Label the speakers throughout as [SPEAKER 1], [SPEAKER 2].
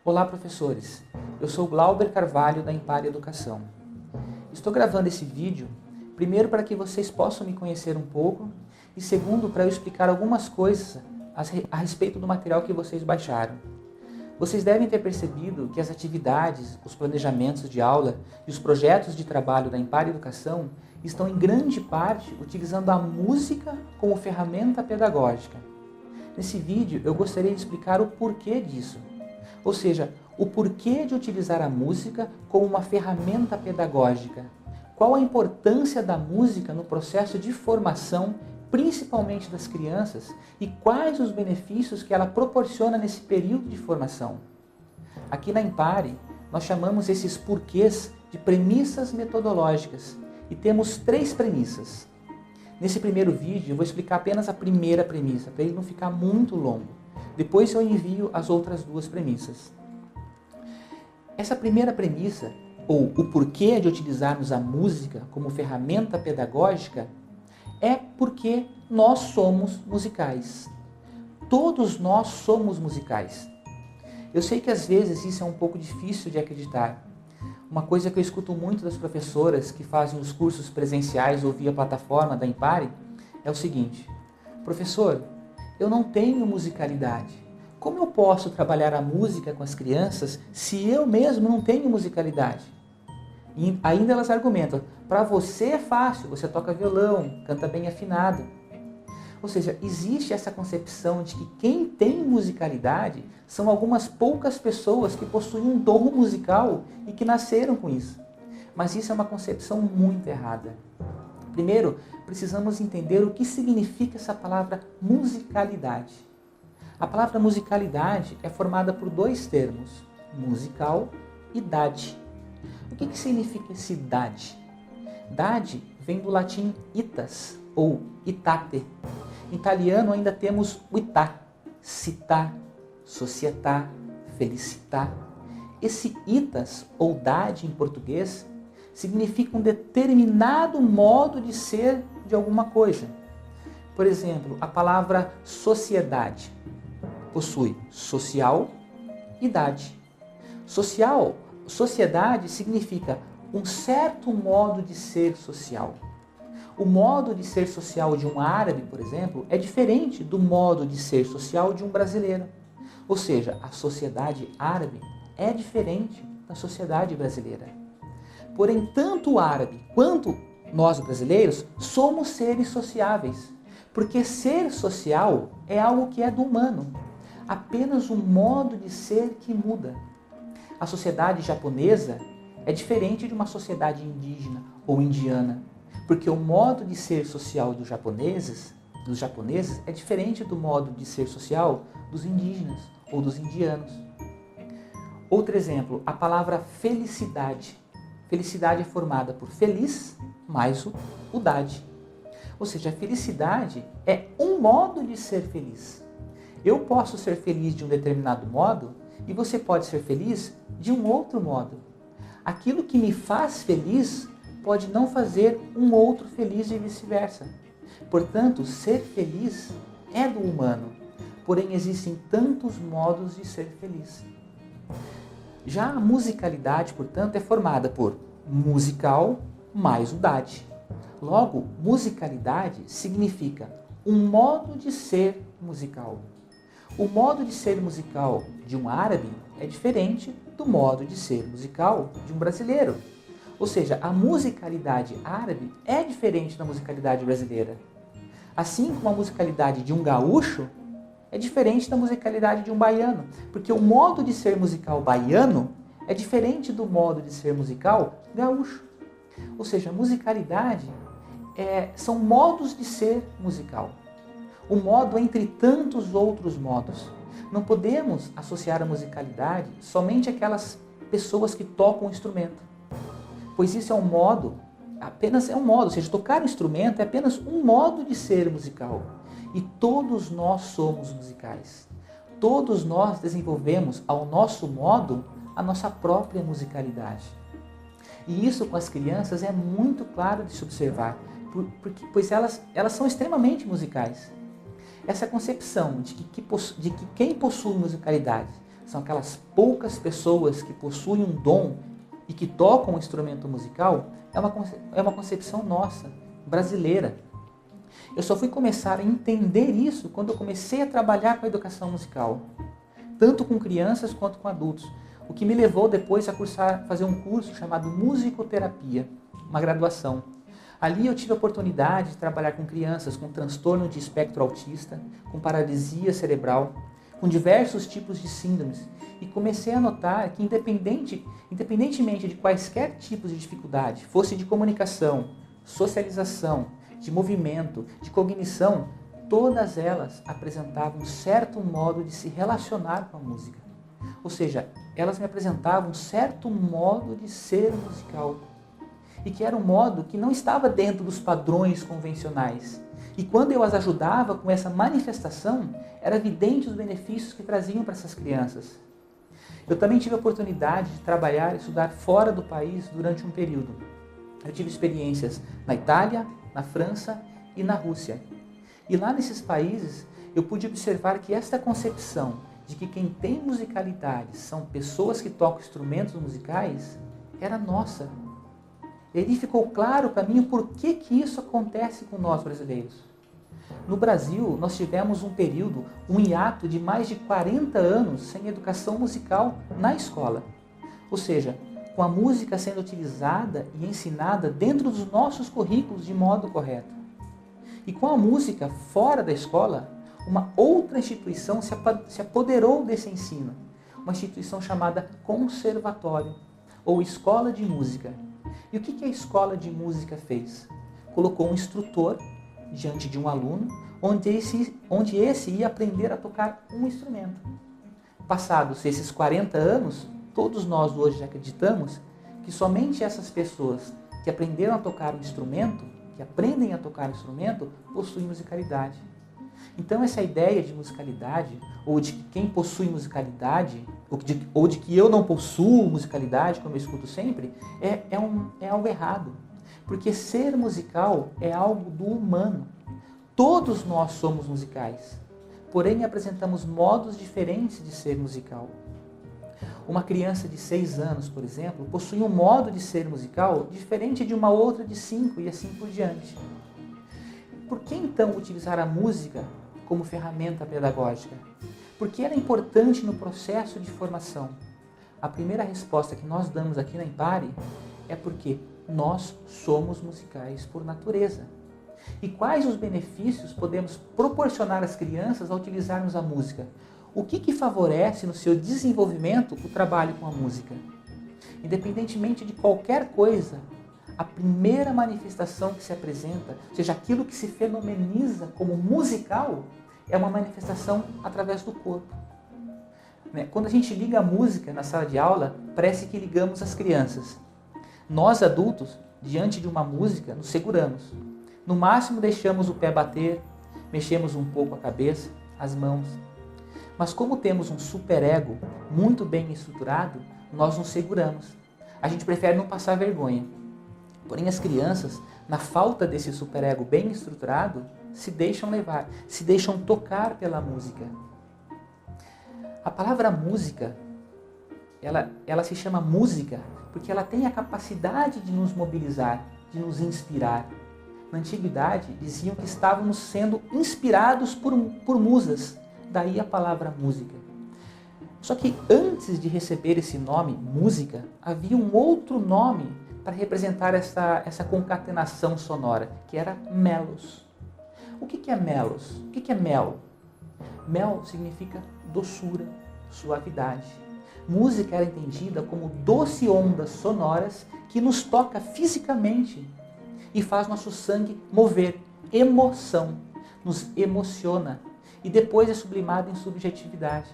[SPEAKER 1] Olá, professores. Eu sou Glauber Carvalho, da Impar Educação. Estou gravando esse vídeo, primeiro para que vocês possam me conhecer um pouco e segundo para eu explicar algumas coisas a respeito do material que vocês baixaram. Vocês devem ter percebido que as atividades, os planejamentos de aula e os projetos de trabalho da Impar Educação estão em grande parte utilizando a música como ferramenta pedagógica. Nesse vídeo eu gostaria de explicar o porquê disso. Ou seja, o porquê de utilizar a música como uma ferramenta pedagógica. Qual a importância da música no processo de formação, principalmente das crianças, e quais os benefícios que ela proporciona nesse período de formação. Aqui na Impare, nós chamamos esses porquês de premissas metodológicas e temos 3 premissas. Nesse primeiro vídeo eu vou explicar apenas a primeira premissa, para ele não ficar muito longo. Depois eu envio as outras 2 premissas. Essa primeira premissa, ou o porquê de utilizarmos a música como ferramenta pedagógica, é porque nós somos musicais. Todos nós somos musicais. Eu sei que às vezes isso é um pouco difícil de acreditar. Uma coisa que eu escuto muito das professoras que fazem os cursos presenciais ou via plataforma da Impare é o seguinte: professor, eu não tenho musicalidade. Como eu posso trabalhar a música com as crianças se eu mesmo não tenho musicalidade? E ainda elas argumentam, para você é fácil, você toca violão, canta bem afinado. Ou seja, existe essa concepção de que quem tem musicalidade são algumas poucas pessoas que possuem um dom musical e que nasceram com isso. Mas isso é uma concepção muito errada. Primeiro, precisamos entender o que significa essa palavra musicalidade. A palavra musicalidade é formada por 2 termos, musical e dade. O que significa esse dade? Dade vem do latim itas, ou itate. Em italiano ainda temos o ità, città, società, felicità. Esse itas, ou dade em português, significa um determinado modo de ser de alguma coisa. Por exemplo, a palavra sociedade possui social e dade. Sociedade significa um certo modo de ser social. O modo de ser social de um árabe, por exemplo, é diferente do modo de ser social de um brasileiro. Ou seja, a sociedade árabe é diferente da sociedade brasileira. Porém, tanto o árabe quanto nós brasileiros somos seres sociáveis, porque ser social é algo que é do humano, apenas um modo de ser que muda. A sociedade japonesa é diferente de uma sociedade indígena ou indiana, porque o modo de ser social dos japoneses é diferente do modo de ser social dos indígenas ou dos indianos. Outro exemplo, a palavra felicidade. Felicidade é formada por feliz mais o dade. Ou seja, a felicidade é um modo de ser feliz. Eu posso ser feliz de um determinado modo e você pode ser feliz de um outro modo. Aquilo que me faz feliz pode não fazer um outro feliz e vice-versa. Portanto, ser feliz é do humano, porém existem tantos modos de ser feliz. Já a musicalidade, portanto, é formada por musical mais o dade. Logo, musicalidade significa um modo de ser musical. O modo de ser musical de um árabe é diferente do modo de ser musical de um brasileiro. Ou seja, a musicalidade árabe é diferente da musicalidade brasileira. Assim como a musicalidade de um gaúcho é diferente da musicalidade de um baiano, porque o modo de ser musical baiano é diferente do modo de ser musical gaúcho. Ou seja, musicalidade são modos de ser musical. O modo entre tantos outros modos. Não podemos associar a musicalidade somente àquelas pessoas que tocam o instrumento, pois isso é um modo, apenas é um modo, ou seja, tocar um instrumento é apenas um modo de ser musical. E todos nós somos musicais. Todos nós desenvolvemos, ao nosso modo, a nossa própria musicalidade. E isso com as crianças é muito claro de se observar, pois elas são extremamente musicais. Essa concepção de que quem possui musicalidade são aquelas poucas pessoas que possuem um dom e que tocam um instrumento musical, é uma concepção nossa, brasileira. Eu só fui começar a entender isso quando eu comecei a trabalhar com a educação musical, tanto com crianças quanto com adultos, o que me levou depois a fazer um curso chamado Musicoterapia, uma graduação. Ali eu tive a oportunidade de trabalhar com crianças com transtorno de espectro autista, com paralisia cerebral, com diversos tipos de síndromes, e comecei a notar que independentemente de quaisquer tipos de dificuldade, fosse de comunicação, socialização, de movimento, de cognição, todas elas apresentavam um certo modo de se relacionar com a música. Ou seja, elas me apresentavam um certo modo de ser musical. E que era um modo que não estava dentro dos padrões convencionais. E quando eu as ajudava com essa manifestação, era evidente os benefícios que traziam para essas crianças. Eu também tive a oportunidade de trabalhar e estudar fora do país durante um período. Eu tive experiências na Itália, na França e na Rússia. E lá nesses países eu pude observar que esta concepção de que quem tem musicalidade são pessoas que tocam instrumentos musicais era nossa. E aí ficou claro para mim por que isso acontece com nós brasileiros. No Brasil, nós tivemos um período, um hiato de mais de 40 anos sem educação musical na escola. Ou seja, com a música sendo utilizada e ensinada dentro dos nossos currículos de modo correto. E com a música fora da escola, uma outra instituição se apoderou desse ensino. Uma instituição chamada conservatório, ou escola de música. E o que a escola de música fez? Colocou um instrutor diante de um aluno, onde esse ia aprender a tocar um instrumento. Passados esses 40 anos, todos nós hoje acreditamos que somente essas pessoas que aprenderam a tocar um instrumento, que aprendem a tocar um instrumento, possuem musicalidade. Então essa ideia de musicalidade, ou de que quem possui musicalidade, ou de que eu não possuo musicalidade, como eu escuto sempre, é algo errado. Porque ser musical é algo do humano. Todos nós somos musicais, porém apresentamos modos diferentes de ser musical. Uma criança de 6 anos, por exemplo, possui um modo de ser musical diferente de uma outra de 5 e assim por diante. Por que então utilizar a música como ferramenta pedagógica? Por que ela é importante no processo de formação? A primeira resposta que nós damos aqui na Impare é porque nós somos musicais por natureza. E quais os benefícios podemos proporcionar às crianças ao utilizarmos a música? O que favorece no seu desenvolvimento o trabalho com a música? Independentemente de qualquer coisa, a primeira manifestação que se apresenta, ou seja, aquilo que se fenomeniza como musical, é uma manifestação através do corpo. Quando a gente liga a música na sala de aula, parece que ligamos as crianças. Nós, adultos, diante de uma música, nos seguramos. No máximo, deixamos o pé bater, mexemos um pouco a cabeça, as mãos. Mas como temos um superego muito bem estruturado, nós nos seguramos. A gente prefere não passar vergonha. Porém, as crianças, na falta desse superego bem estruturado, se deixam levar, se deixam tocar pela música. A palavra música, ela se chama música porque ela tem a capacidade de nos mobilizar, de nos inspirar. Na antiguidade, diziam que estávamos sendo inspirados por musas, daí a palavra música. Só que antes de receber esse nome, música, havia um outro nome para representar essa concatenação sonora, que era melos. O que é melos? O que é mel? Mel significa doçura, suavidade. Música era entendida como doce ondas sonoras que nos toca fisicamente e faz nosso sangue mover, emoção, nos emociona e depois é sublimado em subjetividade.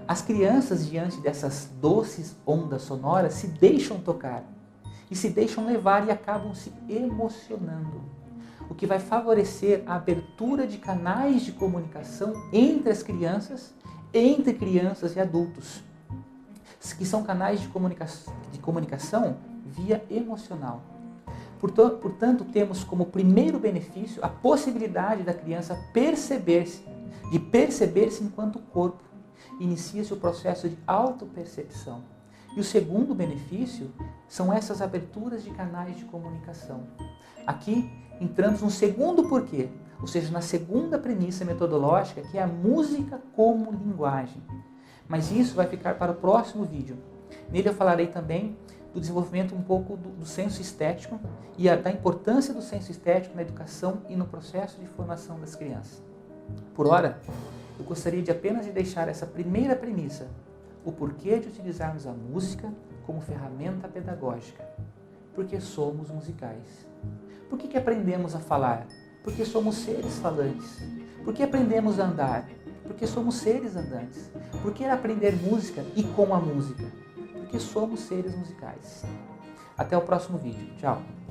[SPEAKER 1] As crianças, diante dessas doces ondas sonoras, se deixam tocar e se deixam levar e acabam se emocionando, o que vai favorecer a abertura de canais de comunicação entre as crianças, entre crianças e adultos, que são canais de comunicação via emocional. Portanto, temos como primeiro benefício a possibilidade da criança perceber-se enquanto corpo. inicia-se o processo de autopercepção. E o segundo benefício são essas aberturas de canais de comunicação. Aqui entramos no segundo porquê, ou seja, na segunda premissa metodológica, que é a música como linguagem. Mas isso vai ficar para o próximo vídeo. Nele eu falarei também do desenvolvimento um pouco do senso estético e da importância do senso estético na educação e no processo de formação das crianças. Por ora, eu gostaria de apenas deixar essa primeira premissa, o porquê de utilizarmos a música como ferramenta pedagógica. Porque somos musicais. Por que aprendemos a falar? Porque somos seres falantes. Por que aprendemos a andar? Porque somos seres andantes. Por que aprender música e com a música? Porque somos seres musicais. Até o próximo vídeo. Tchau!